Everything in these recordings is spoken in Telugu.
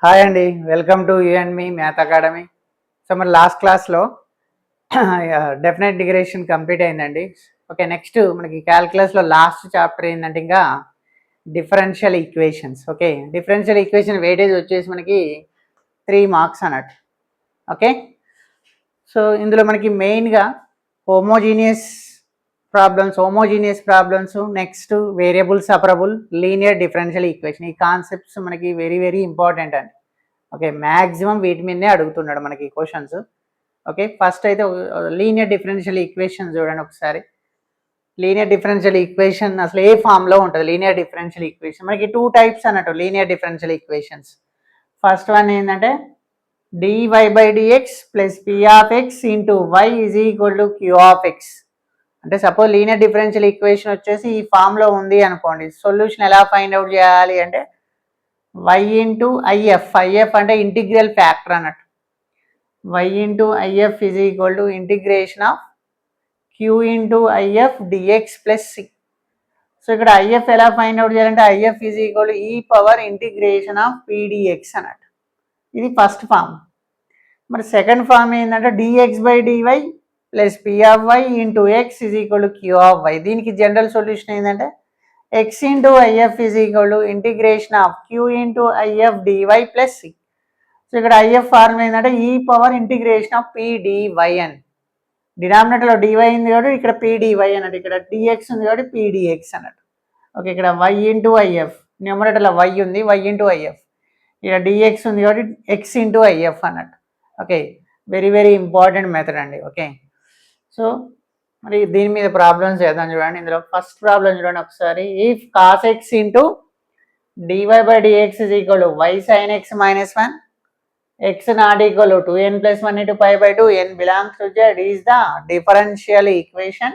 హాయ్ అండి, welcome to you and me math academy. So మరి లాస్ట్ క్లాస్లో డెఫినెట్ డిగ్రేషన్ కంప్లీట్ అయిందండి. ఓకే, నెక్స్ట్ మనకి క్యాల్కులస్లో లాస్ట్ చాప్టర్ ఏంటంటే ఇంకా differential equations. Okay, differential equation weightage వచ్చేసి మనకి 3 మార్క్స్ అన్నట్టు. ఓకే, సో ఇందులో మనకి మెయిన్గా homogeneous problems, next variable separable, linear differential equation, ఈ కాన్సెప్ట్స్ మనకి వెరీ వెరీ ఇంపార్టెంట్ అండి. ఓకే, మ్యాక్సిమం వీటి మీదనే అడుగుతున్నాడు మనకి క్వశ్చన్స్. ఓకే, ఫస్ట్ అయితే లీనియర్ డిఫరెన్షియల్ ఈక్వేషన్ చూడండి ఒకసారి. లీనియర్ డిఫరెన్షియల్ ఈక్వేషన్ అసలు ఏ ఫామ్లో ఉంటుంది? లీనియర్ డిఫరెన్షియల్ ఈక్వేషన్ మనకి 2 టైప్స్ అన్నట్టు linear differential equations. First one ఏంటంటే dy/dx plus p of x into y is equal to q of x. అంటే సపోజ్ లీనియర్ డిఫరెన్షియల్ ఈక్వేషన్ వచ్చేసి ఈ ఫామ్లో ఉంది అనుకోండి. సొల్యూషన్ ఎలా ఫైండ్ అవుట్ చేయాలి అంటే y ఇంటూ ఐఎఫ్ అంటే ఇంటిగ్రల్ ఫ్యాక్టర్ అన్నట్టు. y into if is equal to integration of q into I F D X plus C. So ఇక్కడ ఐఎఫ్ ఎలా ఫైండ్ అవుట్ చేయాలంటే ఐఎఫ్ ఈజ్ ఈక్వల్ టు ఈ పవర్ ఇంటిగ్రేషన్ ఆఫ్ pdx అన్నట్టు. ఇది ఫస్ట్ ఫామ్. మరి సెకండ్ ఫామ్ ఏంటంటే dx/dy plus p of y into X is equal to q ఆఫ్ y. దీనికి జనరల్ సొల్యూషన్ ఏంటంటే x into if is equal to integration of q into I F D Y plus C. So ఇక్కడ ఐఎఫ్ ఫార్ములా ఏంటంటే E power integration of pdy అని. డినామినేటర్లో డివై ఉంది కాబట్టి ఇక్కడ pdy అన్నట్టు, ఇక్కడ dx ఉంది కాబట్టి pdx అన్నట్టు. ఓకే, ఇక్కడ y ఇంటూ ఐఎఫ్, న్యూమరేటర్లో y ఉంది, y ఇంటూ ఐఎఫ్, ఇక్కడ dx ఉంది కాబట్టి x ఇంటూ ఐఎఫ్ అన్నట్టు. Okay, very very important method అండి. ఓకే, సో మరి దీని మీద ప్రాబ్లమ్స్ చేద్దాం చూడండి. ఇందులో ఫస్ట్ ప్రాబ్లం చూడండి ఒకసారి. If cos X into dy/dx is equal to y sin x minus 1, x not equal to 2n plus 1 into pi by 2, n belongs to z is the differential equation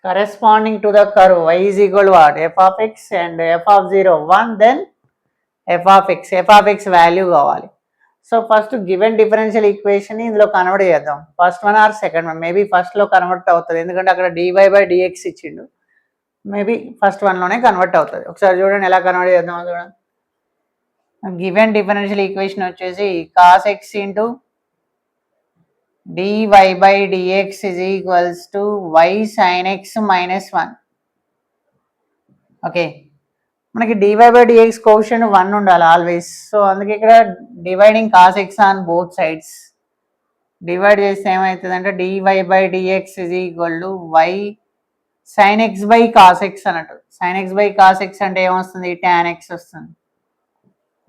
corresponding to the curve y is equal to what? f of x and f of 0 1, then f of x value కావాలి. So first given differential equation ఇందులో కన్వర్ట్ చేద్దాం. First one or second one, maybe ఫస్ట్లో కన్వర్ట్ అవుతుంది ఎందుకంటే అక్కడ dy/dx ఇచ్చిండు. మేబీ ఫస్ట్ వన్లోనే కన్వర్ట్ అవుతుంది. ఒకసారి చూడండి ఎలా కన్వర్ట్ చేద్దాం చూడండి. గివెన్ డిఫరెన్షియల్ ఈక్వేషన్ వచ్చేసి cos X into dy/dx is equals to y sin x minus 1. Okay, మనకి dy/dx కోషెంట్ 1 ఉండాలి ఆల్వేస్. సో అందుకే ఇక్కడ dividing cos X on both sides. Divide చేస్తే ఏమవుతుంది అంటే dy/dx is equal to y sin x by cos x అన్నట్టు. sin x by cos X అంటే ఏమొస్తుంది? tan x వస్తుంది.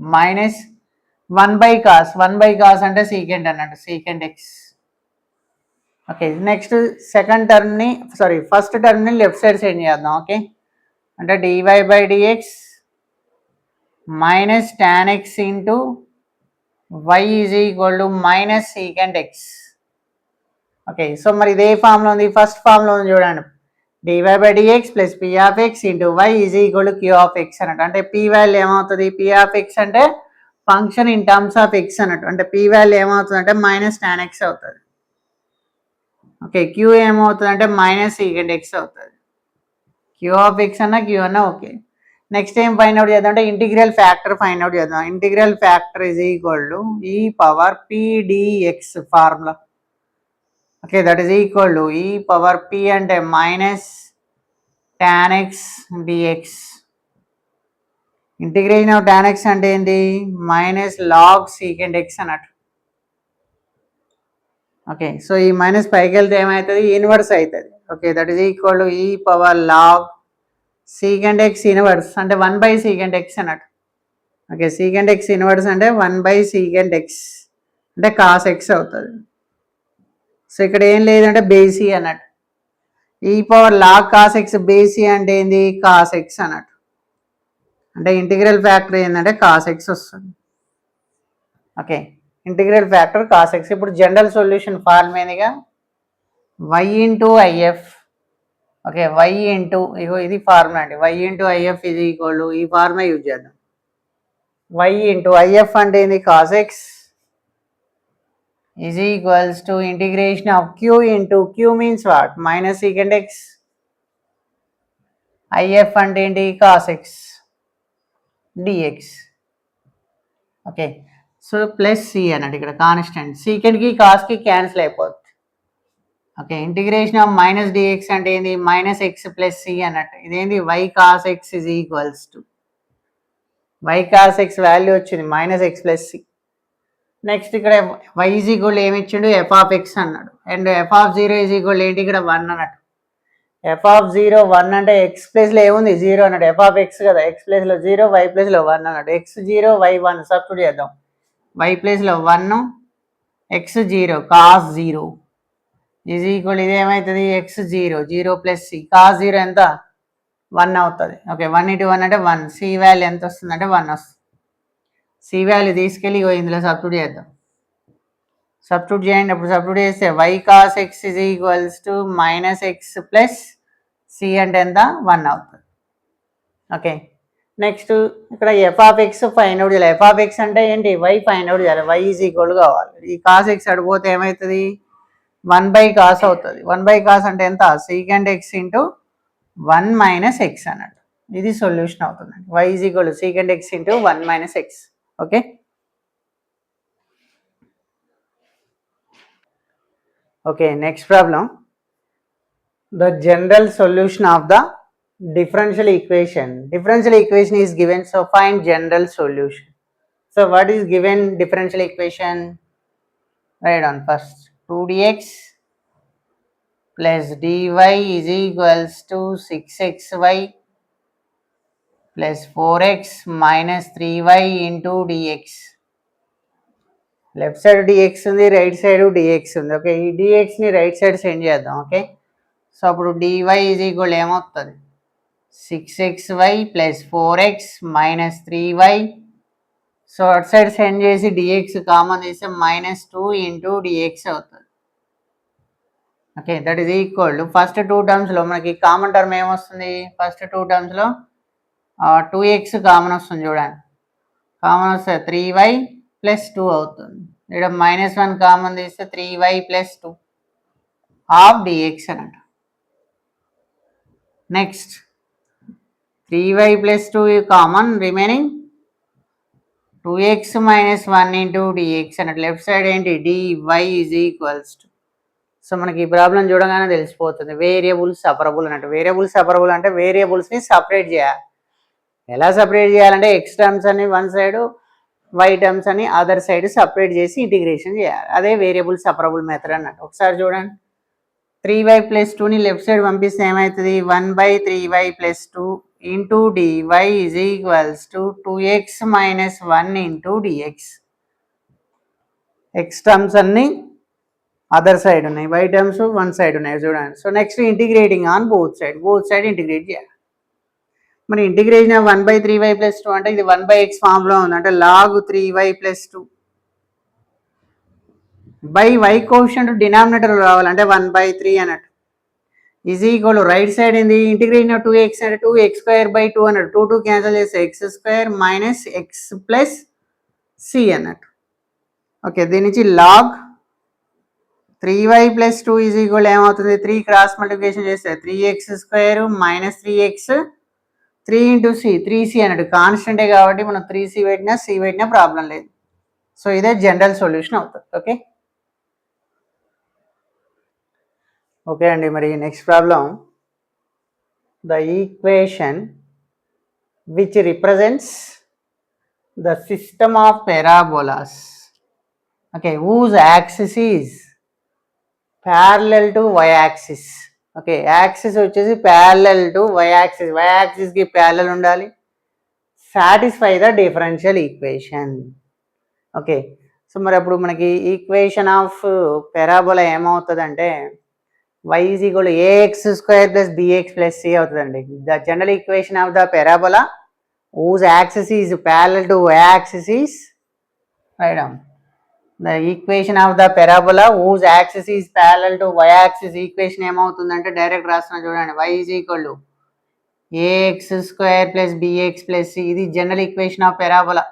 మైనస్ 1/cos అంటే సీకెంట్ అన్నట్టు, secant x. Okay, next first టర్మ్ని లెఫ్ట్ సైడ్ సెండ్ చేద్దాం. ఓకే, అంటే dy/dx minus tan x into y is equal to minus secant x. Okay, so మరి ఇదే ఫామ్లో ఉంది, ఫస్ట్ ఫామ్లో ఉంది చూడండి. dy/dx plus p of x into y is equal to q of x అన్నట్టు. అంటే p వాల్యూ ఏమవుతుంది? p ఆఫ్ x అంటే function in terms of x అన్నట్టు. అంటే p వాల్యూ ఏమవుతుంది అంటే మైనస్ tan x అవుతుంది. ఓకే, q ఏమవుతుంది అంటే మైనస్ సీకెంట్ ఎక్స్ అవుతుంది. q ఆఫ్ x అన్న q అన్న ఓకే. నెక్స్ట్ ఏం ఫైండ్ అవుట్ చేద్దాం అంటే ఇంటిగ్రల్ ఫ్యాక్టర్ ఫైండ్ అవుట్ చేద్దాం. Integral factor is equal to ఈ power pdx formula. Okay, that is equal to ఈ పవర్ p అంటే minus tan x dx. Integration of tan x అంటే ఏంటి? మైనస్ లాగ్ సీకెంట్ x అన్నట్టు. ఓకే, సో ఈ మైనస్ పైకి వెళ్తే ఏమవుతుంది? ఇన్వర్స్ అవుతుంది. Okay, that is equal to ఈ power log secant x inverse అంటే 1/సీకెంట్ ఎక్స్ అన్నట్టు. ఓకే, సీకెంట్ ఎక్స్ ఇన్వర్స్ అంటే 1/సీకెంట్ ఎక్స్ అంటే కాస్ ఎక్స్ అవుతుంది. సో ఇక్కడ ఏం లేదంటే బేసి అన్నట్టు. ఈ పవర్ లాగ్ కాస్ ఎక్స్ బేసి అంటే ఏంది? కాస్ ఎక్స్ అన్నట్టు. అంటే ఇంటిగ్రల్ ఫ్యాక్టర్ ఏంటంటే కాస్ ఎక్స్ వస్తుంది. Okay, integral factor cos x. ఇప్పుడు జనరల్ సొల్యూషన్ ఫార్మ్ ఏందిగా y into IF. Okay, y into ఇగో ఇది ఫార్ములా అండి. y into if is equal to ఈ ఫార్ములా యూజ్ చేద్దాం. y ఇంటూ ఐఎఫ్ అంటే ఏంది? Cos x is equals to integration of q into q means what? Minus secant x. IF అంటే ఏంటి? Cos x dx. Okay, so plus C అన్నట్టు ఇక్కడ కాన్స్టెంట్ సీకెండ్కి కాస్కి క్యాన్సిల్ అయిపోతుంది. Okay, integration of minus dx అంటే ఏంది, మైనస్ ఎక్స్ ప్లస్ సి అన్నట్టు. ఇదేంది, y cos X is equals to y cos x value వచ్చింది minus X plus C. Next ఇక్కడ వై ఈజ్ ఈక్వల్ ఏమి ఇచ్చిండు, ఎఫ్ ఆఫ్ ఎక్స్ అన్నాడు. And f of zero is equal ఏంటి, ఇక్కడ 1 అన్నట్టు. ఎఫ్ ఆఫ్ 0 1 అంటే ఎక్స్ ప్లేస్లో ఏముంది, 0 అన్నట్టు. ఎఫ్ ఆఫ్ ఎక్స్ కదా, ఎక్స్ ప్లేస్లో 0, వై ప్లేస్లో 1 అన్నట్టు. ఎక్స్ 0, వై 1 సబ్స్టిట్యూట్ చేద్దాం. వై ప్లేస్లో 1, ఎక్స్ 0, కాస్ 0 ఈజ్ ఈక్వల్ ఇదేమవుతుంది, ఎక్స్ 0, 0 ప్లస్ సి, కాస్ 0 ఎంత, 1 అవుతుంది. ఓకే, 1 ఇంటూ 1 అంటే 1. సి వాల్యూ ఎంత వస్తుంది అంటే 1 వస్తుంది. సి వాల్యూ తీసుకెళ్ళి ఇందులో సబ్స్టిట్యూట్ చేద్దాం. సబ్స్టిట్యూట్ చేయండి. అప్పుడు సబ్స్టిట్యూట్ చేస్తే Y cos X is equals to minus X plus C అంటే ఎంత, 1 అవుతుంది. ఓకే, నెక్స్ట్ ఇక్కడ F of X find out చేయాలి. ఎఫ్ ఆఫ్ ఎక్స్ అంటే ఏంటి, వై ఫైండ్ అవుట్ చేయాలి. వై ఈజ్ ఈక్వల్ కావాలి. ఈ కాస్ ఎక్స్ అడిగిపోతే ఏమవుతుంది, 1 బై కాస్ అవుతుంది. 1 బై కాస్ అంటే ఎంత, second X into 1 minus X అన్నట్టు. ఇది సొల్యూషన్ అవుతుంది. Y is equal second X into 1 minus X. Okay, okay, next problem. The general solution of the differential equation. Differential equation is given, so find general solution. So what is given differential equation? Write down first. 2dx plus dy is equals to 6xy plus 4x minus 3y into dx. Left side dx ఉంది, రైట్ సైడ్ dx ఉంది. ఓకే, ఈ dxని రైట్ సైడ్ సెండ్ చేద్దాం. ఓకే, సో అప్పుడు dy ఈజ్ ఈక్వల్ ఏమవుతుంది, 6xy plus 4x minus 3y. So అటు సైడ్ సెండ్ చేసి dx కామన్ తీస్తే -2 ఇంటూ dx అవుతుంది. Okay, that is equal to first 2 టర్మ్స్లో మనకి కామన్ టర్మ్ ఏమొస్తుంది, ఫస్ట్ 2 టర్మ్స్లో 2x కామన్ వస్తుంది చూడండి. కామన్ వస్తే 3y ప్లస్ 2 అవుతుంది. ఇక్కడ -1 కామన్ తీస్తే 3y ప్లస్ 2 హాఫ్ dx అన్నట్టు. Next 3y plus 2 common, remaining 2x minus 1 into dx అన్నట్టు. లెఫ్ట్ సైడ్ ఏంటి, dy is equals to. So మనకి ఈ ప్రాబ్లం చూడగానే తెలిసిపోతుంది, వేరియబుల్ సపరబుల్ అన్నట్టు. వేరియబుల్ సపరబుల్ అంటే వేరియబుల్స్ని సపరేట్ చేయాలి. ఎలా సపరేట్ చేయాలంటే ఎక్స్ టర్మ్స్ అని వన్ సైడ్, వై టర్మ్స్ అని అదర్ సైడ్ సపరేట్ చేసి ఇంటిగ్రేషన్ చేయాలి. అదే వేరియబుల్ సపరబుల్ మెథడ్ అన్నట్టు. ఒకసారి చూడండి, 3y ప్లస్ 2ని లెఫ్ట్ సైడ్ పంపిస్తే ఏమవుతుంది, 1/3y plus 2 into dy is equals to 2x minus 1 into dx. X terms అన్ని అదర్ సైడ్ ఉన్నాయి, వై టర్మ్స్ వన్ సైడ్ ఉన్నాయి చూడండి. So next integrating on both side integrate చేయాలి. మరి ఇంటిగ్రేషన్ ఆఫ్ 1/3y ప్లస్ 2 అంటే ఇది 1/x ఫామ్లో ఉంది, అంటే log 3y plus 2 by y quotient denominator రావాలంటే 1/3 అన్నట్టు. ఈజ్ ఈక్వల్ రైట్ సైడ్ ఏంది, ఇంటిగ్రేషన్ ఆఫ్ 2x అంటే 2x²/2 అన్నట్టు. 2 క్యాన్సిల్ చేస్తే x² minus X plus C అన్నట్టు. ఓకే, దీని నుంచి log 3y plus 2 is equal ఏమవుతుంది, 3 క్రాస్ మల్టిప్లికేషన్ చేస్తే 3x² minus 3x 3 into C, 3c అన్నట్టు. కాన్స్టెంటే కాబట్టి మనం 3c పెట్టినా సి పెట్టినా ప్రాబ్లం లేదు. సో ఇదే జనరల్ సొల్యూషన్ అవుతుంది. ఓకే, ఓకే అండి. మరి next problem, the equation which represents the system of parabolas, okay, whose axis is parallel to y axis. ఓకే, యాక్సిస్ వచ్చేసి parallel to y axis, y యాక్సిస్కి ప్యారలల్ ఉండాలి. Satisfy the differential equation. Okay, so మరి అప్పుడు మనకి ఈక్వేషన్ ఆఫ్ పారాబోలా ఏమవుతుందంటే y is equal to ax² plus bx plus c అవుతుందండి. The general equation of the parabola whose axis is parallel to y axis is, write down, the equation of the parabola whose axis is parallel to y axis equation ఏమవుతుందంటే డైరెక్ట్ రాస్తున్నా చూడండి, y is equal to ax² plus bx plus c. ఇది general equation of parabola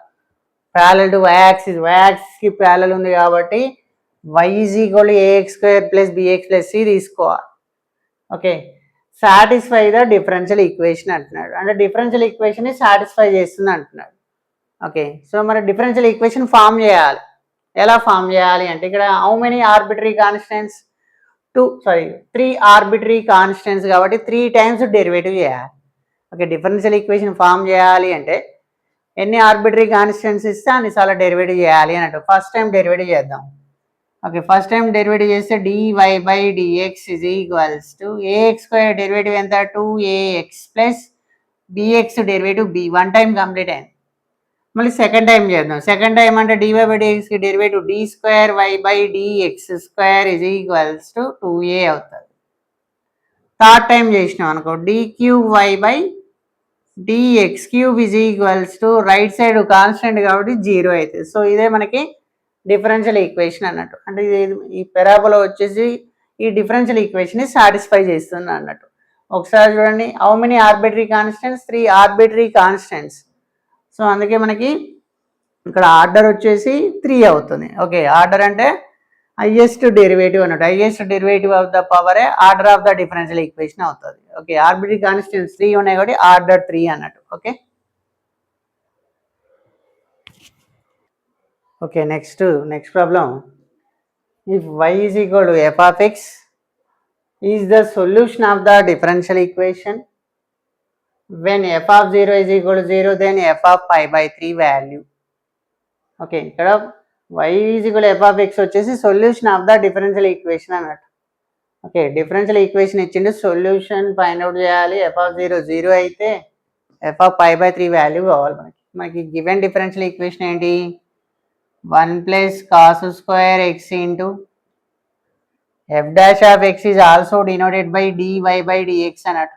parallel to y axis, y యాక్సిస్కి ప్యారలల్ ఉంది కాబట్టి y is equal to ax² plus bx plus c తీసుకోవాలి. Okay, satisfy the differential equation అంటున్నాడు, అంటే డిఫరెన్షియల్ ఈక్వేషన్ని సాటిస్ఫై చేస్తుంది అంటున్నాడు. ఓకే, సో మరి డిఫరెన్షియల్ ఈక్వేషన్ ఫామ్ చేయాలి. ఎలా ఫామ్ చేయాలి అంటే ఇక్కడ how many arbitrary constants, 3 arbitrary constants కాబట్టి 3 టైమ్స్ డెరివేటివ్ చేయాలి. ఓకే, డిఫరెన్షియల్ ఈక్వేషన్ ఫామ్ చేయాలి అంటే ఎన్ని ఆర్బిటరీ కాన్స్టెంట్స్ ఇస్తే అన్నిసార్లు డెరివేటివ్ చేయాలి అన్నట్టు. ఫస్ట్ టైం డెరివేటివ్ చేద్దాం. ఓకే, ఫస్ట్ టైం డెరివేటివ్ చేస్తే dy/dx is equals to ax square derivative ఎంత 2ax plus bx derivative b. 1 time complete అయింది. మళ్ళీ సెకండ్ టైం చేద్దాం. సెకండ్ టైం అంటే dy/dxకి derivative d2y/dx square is equals to 2a అవుతుంది. థర్డ్ టైం చేసినాం అనుకో d3y/dx cube is equals to right side constant కాబట్టి 0 అవుతుంది. సో ఇదే మనకి డిఫరెన్షియల్ ఈక్వేషన్ అన్నట్టు. అంటే ఈ పెరాబోలా వచ్చేసి ఈ డిఫరెన్షియల్ ఈక్వేషన్ ని సాటిస్ఫై చేస్తుంది అన్నట్టు. ఒకసారి చూడండి, how many arbitrary constants, 3 arbitrary constants. So అందుకే మనకి ఇక్కడ ఆర్డర్ వచ్చేసి 3 అవుతుంది. ఓకే, ఆర్డర్ అంటే హైయెస్ట్ డెరివేటివ్ అన్నట్టు. హైయెస్ట్ డెరివేటివ్ ఆఫ్ ద పవరే order of the differential equation అవుతుంది. ఓకే, ఆర్బిటరీ కాన్స్టెంట్స్ 3 ఉన్నాయి కాబట్టి ఆర్డర్ 3 అన్నట్టు. Okay okay, next problem. If y is equal to f of x is the solution of the differential equation. When f of 0 is equal to 0, then f of pi by 3 value. Okay, ఇక్కడ y is equal to f of x వచ్చేసి solution of the differential equation అన్నట్టు. ఓకే, డిఫరెన్షియల్ ఈక్వేషన్ ఇచ్చిండు, సొల్యూషన్ ఫైండ్ అవుట్ చేయాలి. f of 0 0 అయితే f of pi by 3 value కావాలి మనకి గివెన్ డిఫరెన్షియల్ ఈక్వేషన్ ఏంటి, 1 plus cos square x into f dash of x is also denoted by dy/dx అన్నట్టు.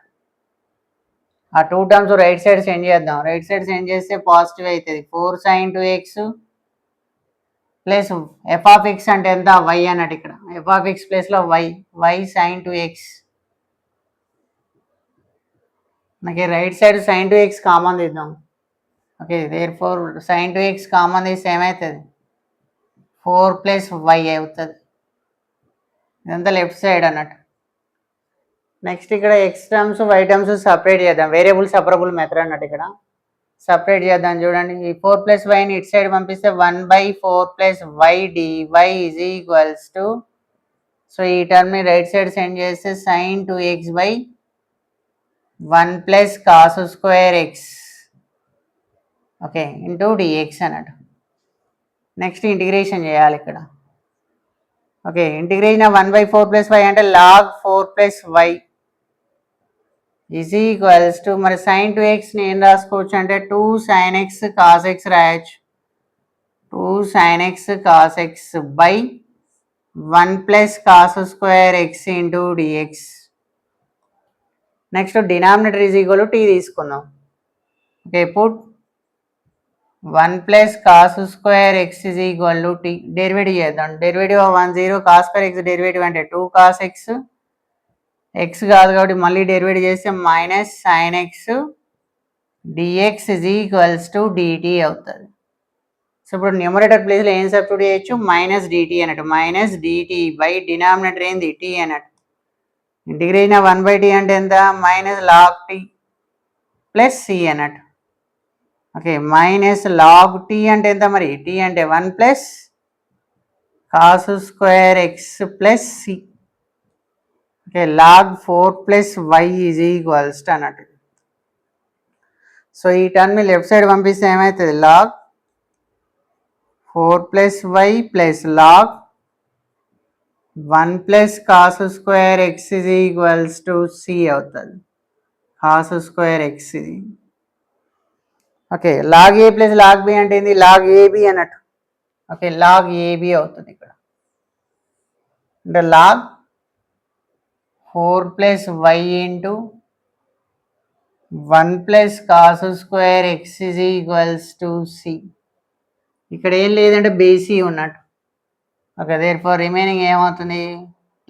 ఆ 2 టర్మ్స్ రైట్ సైడ్ సెండ్ చేద్దాం. రైట్ సైడ్ సెండ్ చేస్తే పాజిటివ్ అవుతుంది. 4 sin 2x plus f of X అంటే ఎంత y అన్నట్టు. ఇక్కడ ఎఫ్ ఆఫ్ ఎక్స్ ప్లేస్లో y sin 2x. మనకి right side sin 2x common తీద్దాం. Okay, therefore sin 2x common తీస్తే ఏమవుతుంది, 4 + y అవుతుంది. ఇదంతా లెఫ్ట్ సైడ్ అన్నట్టు. నెక్స్ట్ ఇక్కడ x terms y terms separate చేద్దాం. వేరియబుల్ సపరబుల్ మెథడ్ అన్నట్టు. ఇక్కడ సపరేట్ చేద్దాం. చూడండి, ఈ 4 + yని ఇటు సైడ్ పంపిస్తే 1/4 + y dy is equals to, so ఈ టర్మ్ని రైట్ సైడ్ సెండ్ చేస్తే sin 2x/1 + cos square x, okay, into dx అన్నట్టు. నెక్స్ట్ ఇంటిగ్రేషన్ చేయాలి ఇక్కడ. ఓకే, ఇంటిగ్రేషన్ 1/4 + y అంటే log 4 + y is equals to, మరి sin 2x ఏం రాసుకోవచ్చు అంటే 2 sin x cos x రాయొచ్చు. 2 sin x cos x by 1 + cos square x into dx. Next denominator is equal to t తీసుకుందాం. Okay, put 1 + cos square x is equal to t. Derivative చేద్దాం. Derivative of 1 0 cos square x derivative అంటే 2 cos x, x కాదు కాబట్టి మళ్ళీ డెరివేటివ్ చేస్తే minus sin x dx is equals to dt అవుతుంది. సో ఇప్పుడు న్యూమరేటర్ ప్లేస్లో ఏం సబ్స్టిట్యూట్ చేయొచ్చు, మైనస్ dt అన్నట్టు. మైనస్ dt బై డినామినేటర్ ఏంది t అన్నట్టు. ఇంటిగ్రేషన్ 1/t అంటే ఎంత, minus log t plus c అన్నట్టు. ఓకే, మైనస్ log t అంటే ఎంత, మరి t అంటే 1 + cos square x plus c. Okay, log 4 + y is equals to అన్నట్టు. సో ఈ టర్మ్ని లెఫ్ట్ సైడ్ పంపిస్తే ఏమవుతుంది, log 4 + y plus log 1 + cos square x is equals to c అవుతుంది. cos square x ఇది. Okay, log a plus log b అంటే ఏంది, log ab అన్నట్టు. ఓకే, log ab అవుతుంది ఇక్కడ. అంటే log 4 + y into 1 + cos square x is equals to c. ఇక్కడ ఏం లేదంటే బేసి ఉన్నట్టు. ఓకే, దేర్ఫోర్ రిమైనింగ్ ఏమవుతుంది,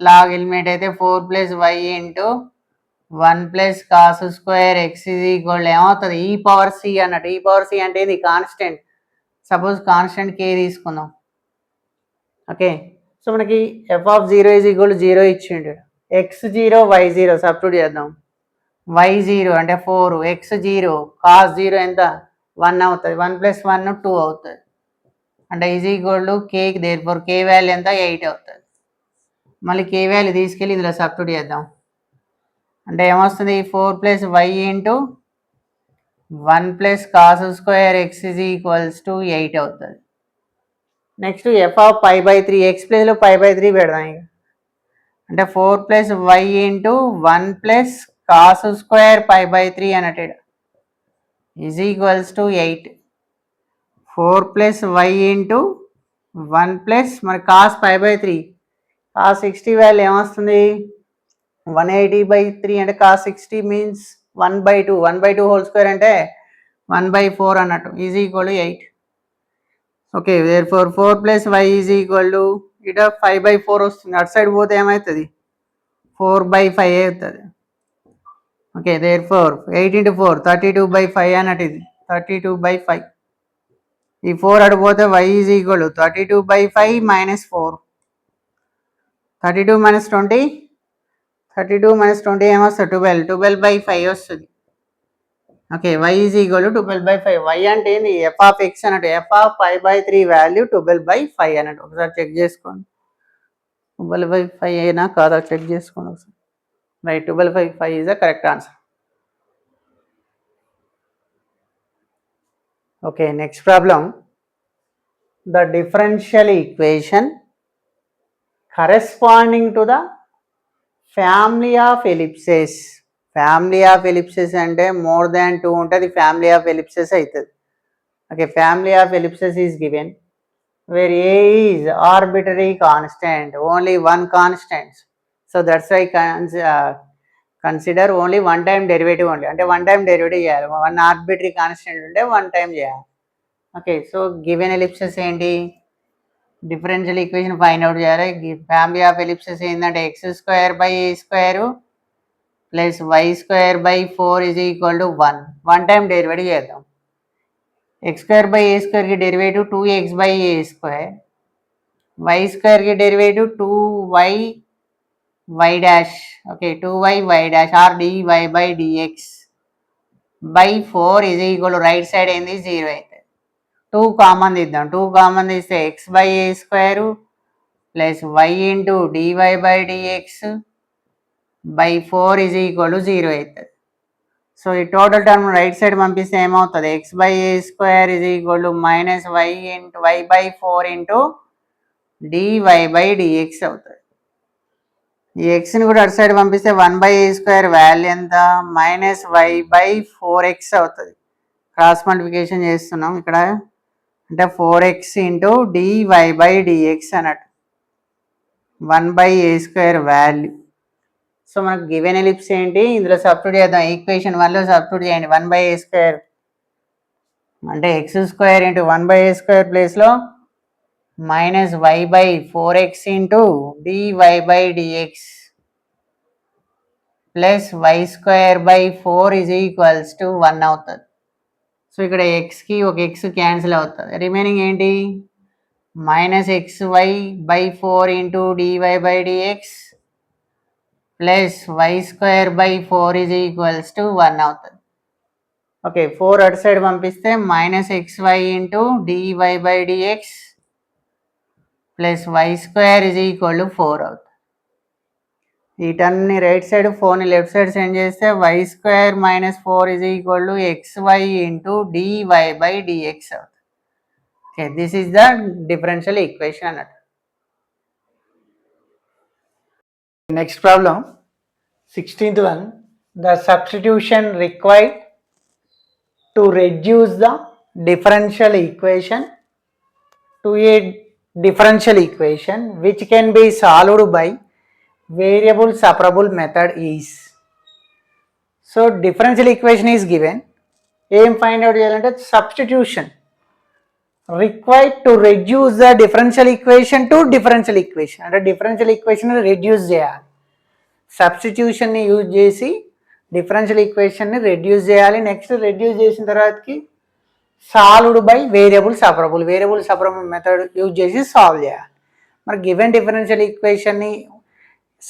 లాగ్ ఎలిమినేట్ అయితే 4 + y into 1 + cos square x is equal ఏమవుతుంది, e పవర్ c అన్నట్టు. e పవర్ c అంటే ఇది కాన్స్టెంట్. సపోజ్ కాన్స్టెంట్ k తీసుకుందాం. ఓకే, సో మనకి f of 0 is equal to 0 ఇచ్చిండు. x0 y0 సబ్స్టిట్యూట్ చేద్దాం. y0 అంటే 4, x0 cos 0 ఎంత 1 అవుతుంది, 1 + 1 2 అవుతుంది, అంటే ఈజ్ ఈక్వల్ టు కేకి దేర్ ఫోర్ కే వాల్యూ ఎంత 8 అవుతుంది. మళ్ళీ కే వాల్యూ తీసుకెళ్ళి ఇందులో సబ్స్టిట్యూట్ చేద్దాం, అంటే ఏమొస్తుంది 4 + y into 1 + cos² x is equals to 8 అవుతుంది. నెక్స్ట్ ఎఫ్ ఆఫ్ π/3 ఎక్స్ ప్లేస్లో π/3 పెడదాం ఇక, అంటే 4 + y ఇంటూ 1 + cos² π/3 అన్నట్టు is equals to 8. 4 + y into 1 + మరి cos π/3 cos 60 వాల్యూ ఏమొస్తుంది 180/3 అంటే cos 60 మీన్స్ 1/2 1/2 హోల్ స్క్వేర్ అంటే 1/4 అన్నట్టు is equal to 8. Okay therefore 4 + y is equal to ఇట 5/4 వస్తుంది, అటు సైడ్ పోతే ఏమవుతుంది 4/5 అవుతుంది. ఓకే దేర్ ఫోర్ 8 × 4 32/5 అన్నట్టు, ఇది 32/5. ఈ 4 అటు పోతే y ఈజ్ ఈక్వల్ టు 32/5 - 4, 32 - 20 32 - 20 ఏమొస్తుంది 12/5 వస్తుంది. Okay y is equal to 12/5. y అంటే ఏంది ఎఫ్ ఆఫ్ ఎక్స్ అన్నట్టు, ఎఫ్ ఆఫ్ π/3 వాల్యూ 12/5 అన్నట్టు. ఒకసారి చెక్ చేసుకోండి 12/5 అయినా కాదా చెక్ చేసుకోండి ఒకసారి. Right 12/5 is the correct answer. Okay, next problem. The differential equation corresponding to the family of ellipses. Family of ellipses అంటే more than 2 ఉంటుంది, family of ellipses అవుతుంది. Okay, family of ellipses is given where a is arbitrary constant, only one constant. So that's why consider only one time derivative only, అంటే one time derivative చేయాలి, one arbitrary constant ఉంటే one time చేయాలి. ఓకే సో గివెన్ ఎలిప్సెస్ ఏంటి, డిఫరెన్షియల్ ఈక్వేషన్ ఫైండ్ అవుట్ చేయాలి. ఫ్యామిలీ ఆఫ్ ఎలిప్సెస్ ఏంటంటే x² / a² + y² / 4 is equal to 1. One time derivative చేద్దాం. x² / a² కి డెరివేటివ్ 2x/a², y² కి derivative 2y y', okay 2y y' or dy/dx by 4 is equal to right side ఏంది 0 అయితే 2 కామన్ తీద్దాం, 2 కామన్ తీస్తే x/a² + y into dy/dx by 4 is equal to 0 అవుతుంది. సో ఈ టోటల్ టర్మ్ రైట్ సైడ్ పంపిస్తే ఏమవుతుంది x/a² is equal to -y/4 into dy/dx అవుతుంది. ఈ ఎక్స్ని కూడా అటు సైడ్ పంపిస్తే 1/a² వాల్యూ ఎంత -y/4x అవుతుంది. క్రాస్ మల్టిప్లికేషన్ చేస్తున్నాం ఇక్కడ, అంటే 4x ఇంటూ dy/dx అన్నట్టు 1/a² వాల్యూ. సో మనకు గివెన్ ఎలిప్స్ ఏంటి, ఇందులో సబ్స్టిట్యూట్ చేద్దాం, ఈక్వేషన్ 1లో సబ్స్టిట్యూట్ చేయండి. 1/a² అంటే x² ఇంటూ 1/a² ప్లేస్లో -y/4x into dy/dx plus y²/4 is equals to 1 అవుతుంది. సో ఇక్కడ ఎక్స్కి ఒక ఎక్స్ క్యాన్సిల్ అవుతుంది, రిమైనింగ్ ఏంటి -xy/4 into dy/dx plus y²/4 is equals to 1 అవుతుంది. ఓకే 4 అటు సైడ్ పంపిస్తే -xy into dy/dx plus y² is equal to 4 అవుతుంది. వీటన్ని రైట్ సైడ్ 4ని లెఫ్ట్ సైడ్ సెండ్ చేస్తే y² - 4 is equal to xy into dy/dx అవుతుంది. Okay this is the differential equation అన్నట్టు. Next problem 16th one. The substitution required to reduce the differential equation to a differential equation which can be solved by variable separable method is. So differential equation is given, ఏం ఫైండ్ అవుట్ చేయాలంటే substitution required to reduce the differential equation to differential equation, అంటే డిఫరెన్షియల్ ఈక్వేషన్ రెడ్యూస్ చేయాలి. సబ్స్టిట్యూషన్ని యూజ్ చేసి డిఫరెన్షియల్ ఈక్వేషన్ని రెడ్యూస్ చేయాలి. నెక్స్ట్ రెడ్యూస్ చేసిన తర్వాతకి solved by variable separable method use చేసి సాల్వ్ చేయాలి. మరి గివెన్ డిఫరెన్షియల్ ఈక్వేషన్ని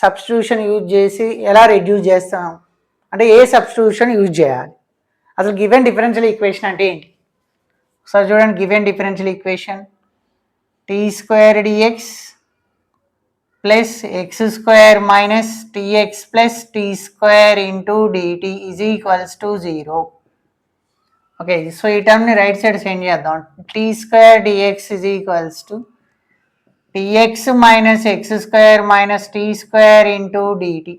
సబ్స్టిట్యూషన్ యూజ్ చేసి ఎలా రెడ్యూస్ చేస్తాం అంటే ఏ సబ్స్టిట్యూషన్ యూజ్ చేయాలి, అసలు గివెన్ డిఫరెన్షియల్ ఈక్వేషన్ అంటే ఏంటి, ఒకసారి చూడండి, given differential equation T square D X plus X square minus T X plus T square into D T is equals to 0. Okay, so ఈ టర్మ్ని రైట్ సైడ్ చేంజ్ చేద్దాం. T square D X is equals to T X minus X square minus T square into D T.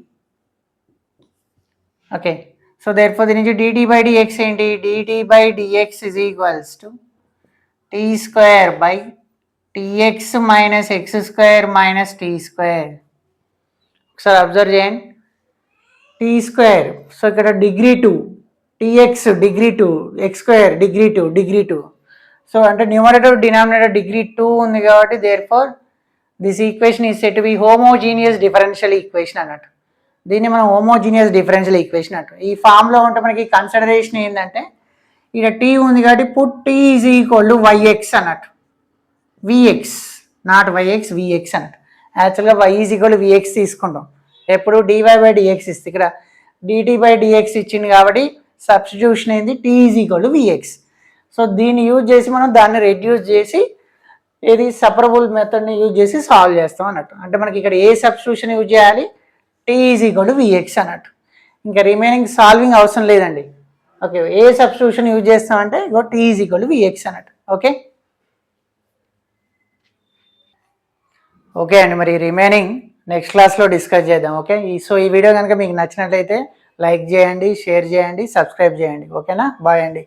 Okay, so therefore దీని నుంచి dt by dx ఏంటి, dt by dx is equals to t square by tx minus x square minus t square. ఒకసారి అబ్జర్వ్ చేయండి, t స్క్వేర్, సో ఇక్కడ degree 2, tx degree 2, x square degree 2. So అంటే న్యూమరేటర్ డినామినేటర్ డిగ్రీ 2 ఉంది కాబట్టి therefore this equation is said to be homogeneous differential equation అన్నట్టు. దీన్ని మనం హోమోజీనియస్ డిఫరెన్షియల్ ఈక్వేషన్ అంటారు. ఈ ఫామ్లో ఉంటే మనకి కన్సిడరేషన్ ఏంటంటే ఇక్కడ టీ ఉంది కాబట్టి put T is equal to Y X అన్నట్టు, విఎక్స్ నాట్ వైఎక్స్, విఎక్స్ అన్నట్టు. యాక్చువల్గా Y is equal to V X తీసుకుంటాం ఎప్పుడు, డివై బై డిఎక్స్ ఇస్తే ఇక్కడ డిటి బై డిఎక్స్ ఇచ్చింది కాబట్టి సబ్స్టిట్యూషన్ ఏంది, T is equal to V X. So దీన్ని యూజ్ చేసి మనం దాన్ని రెడ్యూస్ చేసి ఏది సపరబుల్ మెథడ్ని యూజ్ చేసి సాల్వ్ చేస్తాం అన్నట్టు. అంటే మనకి ఇక్కడ ఏ సబ్స్టిట్యూషన్ యూజ్ చేయాలి, T is equal to vx అన్నట్టు. ఇంకా రిమైనింగ్ సాల్వింగ్ అవసరం లేదండి. ఓకే, ఏ సబ్స్టిట్యూషన్ యూజ్ చేస్తామంటే ఇగో t is equal to vx అన్నట్టు. ఓకే ఓకే అండి, మరి రిమైనింగ్ నెక్స్ట్ క్లాస్లో డిస్కస్ చేద్దాం. ఓకే, సో ఈ వీడియో కనుక మీకు నచ్చినట్లయితే లైక్ చేయండి, షేర్ చేయండి, సబ్స్క్రైబ్ చేయండి. ఓకేనా, బాయ్ అండి.